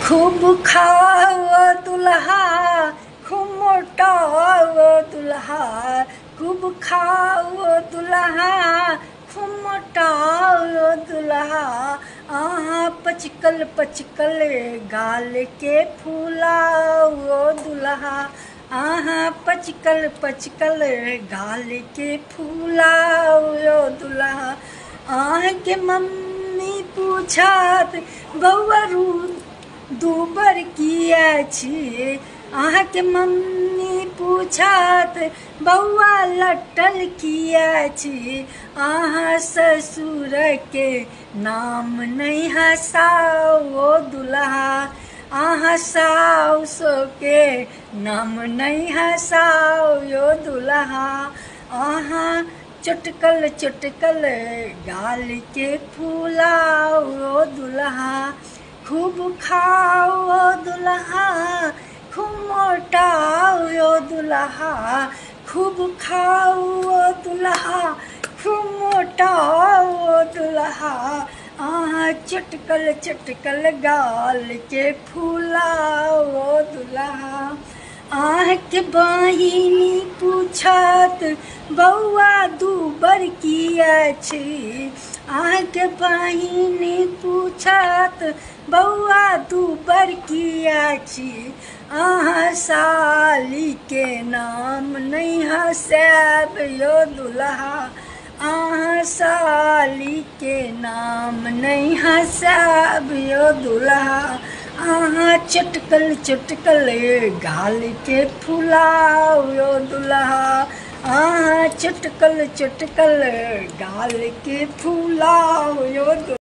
खूब खाओ दुल्हा, खूब मोटाओ दुल्हा, खूब खाओ दुल्हा, खूब मोटाओ दुल्हा। पचकल पचकल गाल के फूलाओ दुल्हा, पचकल पचकल गाल के फूलाओ दुल्हा। के मम्मी पूछत बौआ दूबर किया छी, के मम्मी पूछत बौआ लट्टल किया छी। ससुर के नाम नहीं हसाओ दुल्हा, साउस के नाम नहीं हसाओ दुल्हा। चुटकल चुटकल गाल के फूलाओ दुल्हा, खूब खाओ दुल्हा, खूब मोटाओ दुल्हा, खूब खाओ दुल्हा, खूब मोटाओ दुल्हा। चुटकल चुटकल गाल के फूलाओ दुल्हा। के बहिनी पूछत बौआ दूबर किया छी, के बहिनी पूछत बौआ दूबर किया छी। साली के नाम नहीं हसाब यो दुल्हा, साली के नाम नहीं हसाब यो दुल्हा। चुटकल चुटकल गाल के फूलाओ दुल्हा, चुटकल चुटकल गाल के फूलाओ दुल्हा।